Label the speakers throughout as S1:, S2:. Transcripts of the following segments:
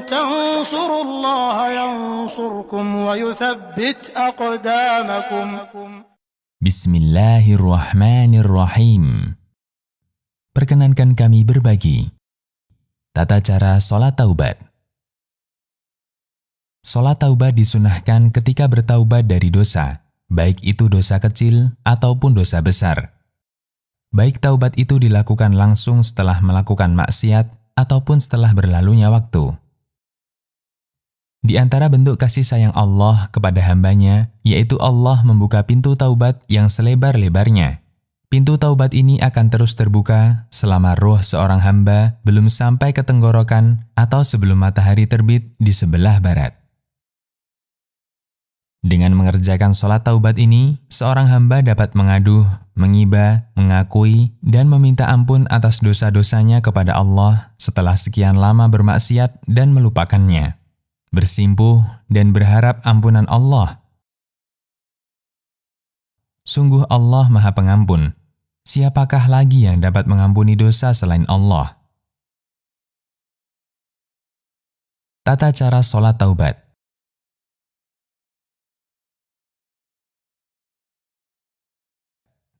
S1: تنصروا الله ينصركم ويثبت أقدامكم.
S2: Bismillahirrahmanirrahim. Perkenankan kami berbagi tata cara sholat taubat. Sholat taubat disunahkan ketika bertaubat dari dosa, baik itu dosa kecil ataupun dosa besar. Baik taubat itu dilakukan langsung setelah melakukan maksiat ataupun setelah berlalunya waktu. Di antara bentuk kasih sayang Allah kepada hambanya, yaitu Allah membuka pintu taubat yang selebar-lebarnya. Pintu taubat ini akan terus terbuka selama roh seorang hamba belum sampai ke tenggorokan atau sebelum matahari terbit di sebelah barat. Dengan mengerjakan sholat taubat ini, seorang hamba dapat mengaduh, mengibah, mengakui, dan meminta ampun atas dosa-dosanya kepada Allah setelah sekian lama bermaksiat dan melupakannya. Bersimpuh dan berharap ampunan Allah. Sungguh Allah Maha Pengampun. Siapakah lagi yang dapat mengampuni dosa selain Allah? Tata cara sholat taubat.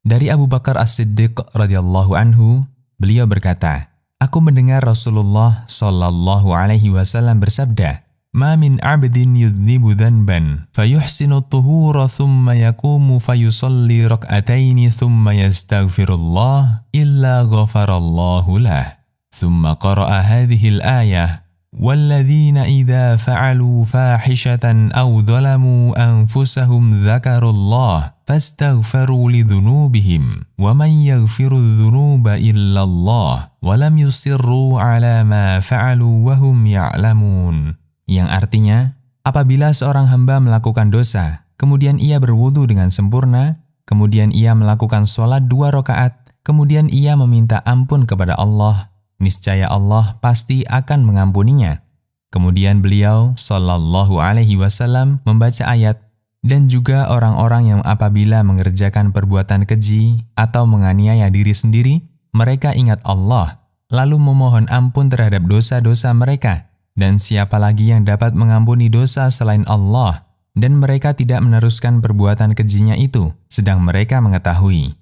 S2: Dari Abu Bakar As-Siddiq radhiyallahu anhu, beliau berkata, "Aku mendengar Rasulullah sallallahu alaihi wasallam bersabda, "Ma min 'abdin yudhnibu dhanban fayuhsinu at-tuhura thumma yaqumu fayusalli rak'ataini thumma yastaghfirullah illa ghafarallahu lah." Thumma qara'a hadhihi al-ayah, "Walladzina idza fa'alu fahishatan aw dhalamu anfusahum dzakarullaha fastaghfaru lidhunubihim wa man yaghfiru dhunuba illa Allah wa lam yusirru 'ala ma fa'alu wa hum ya'lamun." Yang artinya, apabila seorang hamba melakukan dosa, kemudian ia berwudu dengan sempurna, kemudian ia melakukan sholat 2 rakaat, kemudian ia meminta ampun kepada Allah, niscaya Allah pasti akan mengampuninya. Kemudian beliau sallallahu alaihi wasallam membaca ayat, dan juga orang-orang yang apabila mengerjakan perbuatan keji atau menganiaya diri sendiri, mereka ingat Allah, lalu memohon ampun terhadap dosa-dosa mereka. Dan siapa lagi yang dapat mengampuni dosa selain Allah, dan mereka tidak meneruskan perbuatan kejinya itu, sedang mereka mengetahui.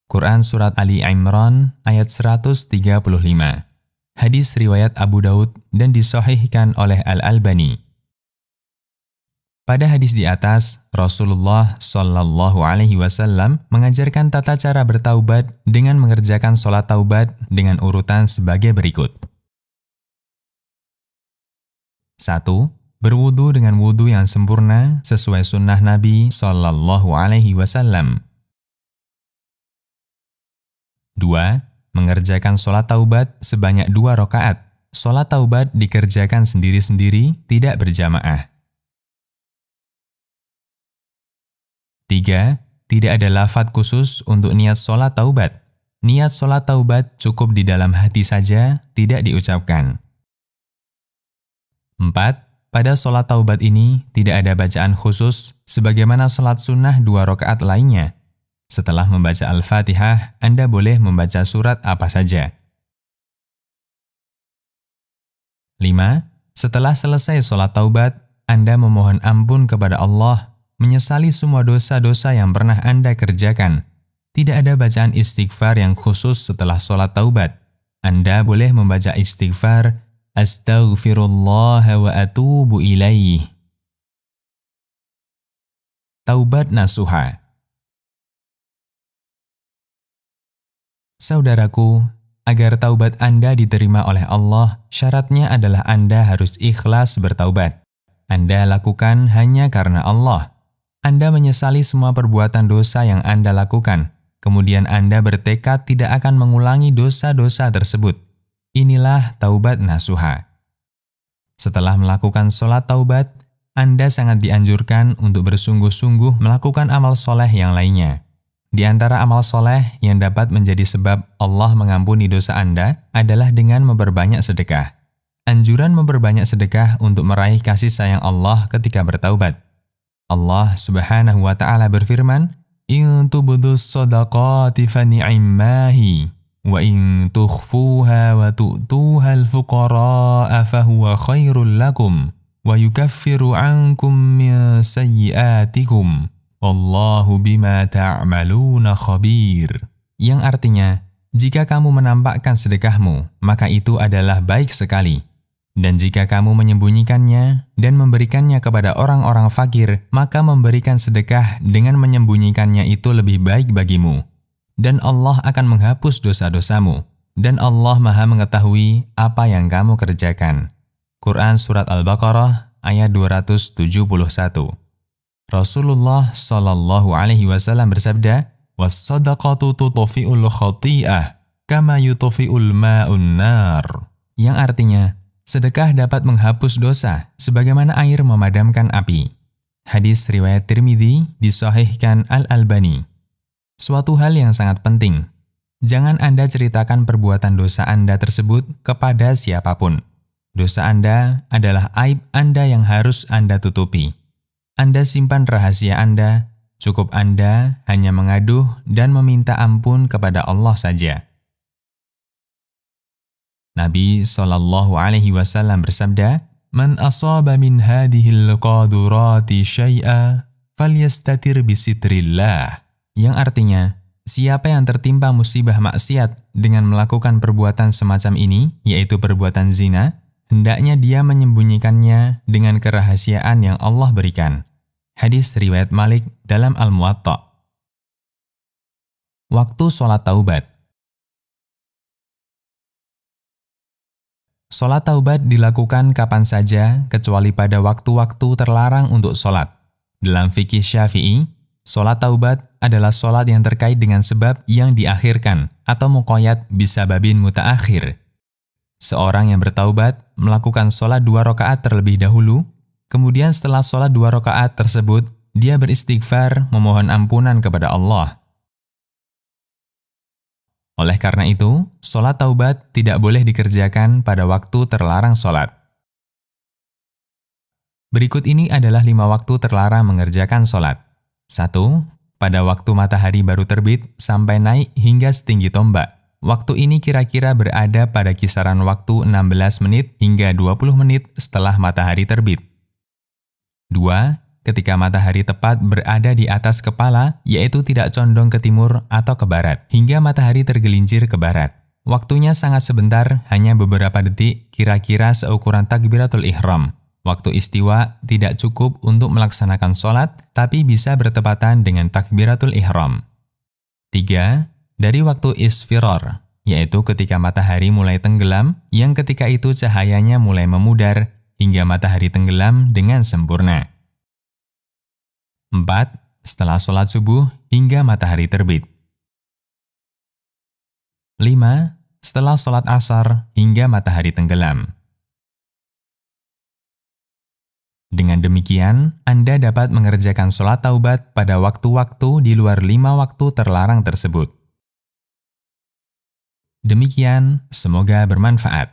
S2: Quran Surat Ali Imran ayat 135. Hadis riwayat Abu Daud dan disahihkan oleh Al-Albani. Pada hadis di atas, Rasulullah Shallallahu Alaihi Wasallam mengajarkan tata cara bertaubat dengan mengerjakan sholat taubat dengan urutan sebagai berikut. 1. Berwudu dengan wudu yang sempurna sesuai sunnah Nabi Shallallahu Alaihi Wasallam. 2. Mengerjakan sholat taubat sebanyak 2 rakaat. Sholat taubat dikerjakan sendiri-sendiri, tidak berjamaah. 3. Tidak ada lafadz khusus untuk niat sholat taubat. Niat sholat taubat cukup di dalam hati saja, tidak diucapkan. 4. Pada sholat taubat ini tidak ada bacaan khusus sebagaimana sholat sunnah 2 rakaat lainnya. Setelah membaca Al-Fatihah, Anda boleh membaca surat apa saja. 5. Setelah selesai sholat taubat, Anda memohon ampun kepada Allah, menyesali semua dosa-dosa yang pernah Anda kerjakan. Tidak ada bacaan istighfar yang khusus setelah sholat taubat. Anda boleh membaca istighfar, Astaghfirullah wa atubu ilaih. Taubat nasuha. Saudaraku, agar taubat Anda diterima oleh Allah, syaratnya adalah Anda harus ikhlas bertaubat. Anda lakukan hanya karena Allah. Anda menyesali semua perbuatan dosa yang Anda lakukan. Kemudian Anda bertekad tidak akan mengulangi dosa-dosa tersebut. Inilah taubat nasuha. Setelah melakukan sholat taubat, Anda sangat dianjurkan untuk bersungguh-sungguh melakukan amal soleh yang lainnya. Di antara amal soleh yang dapat menjadi sebab Allah mengampuni dosa Anda adalah dengan memperbanyak sedekah. Anjuran memperbanyak sedekah untuk meraih kasih sayang Allah ketika bertaubat. Allah Subhanahu wa Ta'ala berfirman, "In tubdus shadaqati fa ni'immahi." وَإِن تُخْفُوهَا وَتُؤْتُوهَا الْفُقَرَاءَ فَهُوَ خَيْرٌ لَكُمْ وَيُكَفِّرُ عَنْكُمْ مِنْ سَيِّئَاتِكُمْ وَاللَّهُ بِمَا تَعْمَلُونَ خَبِيرٌ. Yang artinya, jika kamu menampakkan sedekahmu, maka itu adalah baik sekali. Dan jika kamu menyembunyikannya dan memberikannya kepada orang-orang fakir, maka memberikan sedekah dengan menyembunyikannya itu lebih baik bagimu. Dan Allah akan menghapus dosa-dosamu. Dan Allah Maha mengetahui apa yang kamu kerjakan. Quran Surat Al-Baqarah ayat 271. Rasulullah Shallallahu Alaihi Wasallam bersabda, "Was-sadaqatu tutfi'ul khati'ah, kama yutfi'ul ma'un nar." Yang artinya, sedekah dapat menghapus dosa, sebagaimana air memadamkan api. Hadis riwayat Tirmidzi, disahihkan Al-Albani. Suatu hal yang sangat penting, jangan Anda ceritakan perbuatan dosa Anda tersebut kepada siapapun. Dosa Anda adalah aib Anda yang harus Anda tutupi. Anda simpan rahasia Anda, cukup Anda hanya mengaduh dan meminta ampun kepada Allah saja. Nabi SAW bersabda, "Man asaba min hadhil qadurati syai'a falyastatir bisitrillah." Yang artinya, siapa yang tertimpa musibah maksiat dengan melakukan perbuatan semacam ini, yaitu perbuatan zina, hendaknya dia menyembunyikannya dengan kerahasiaan yang Allah berikan. Hadis riwayat Malik dalam Al-Muwatta. Waktu sholat taubat. Sholat taubat dilakukan kapan saja kecuali pada waktu-waktu terlarang untuk sholat. Dalam fikih Syafi'i, sholat taubat adalah sholat yang terkait dengan sebab yang diakhirkan atau muqayyad bisababin mutaakhir. Seorang yang bertaubat melakukan sholat 2 rakaat terlebih dahulu, kemudian setelah sholat 2 rakaat tersebut, dia beristighfar memohon ampunan kepada Allah. Oleh karena itu, sholat taubat tidak boleh dikerjakan pada waktu terlarang sholat. Berikut ini adalah 5 waktu terlarang mengerjakan sholat. 1. Pada waktu matahari baru terbit sampai naik hingga setinggi tombak. Waktu ini kira-kira berada pada kisaran waktu 16 menit hingga 20 menit setelah matahari terbit. 2. Ketika matahari tepat berada di atas kepala, yaitu tidak condong ke timur atau ke barat, hingga matahari tergelincir ke barat. Waktunya sangat sebentar, hanya beberapa detik, kira-kira seukuran takbiratul ihram. Waktu istiwa tidak cukup untuk melaksanakan sholat, tapi bisa bertepatan dengan takbiratul ihram. 3. Dari waktu isfiror, yaitu ketika matahari mulai tenggelam, yang ketika itu cahayanya mulai memudar, hingga matahari tenggelam dengan sempurna. 4. Setelah sholat subuh hingga matahari terbit. 5. Setelah sholat asar hingga matahari tenggelam. Dengan demikian, Anda dapat mengerjakan sholat taubat pada waktu-waktu di luar 5 waktu terlarang tersebut. Demikian, semoga bermanfaat.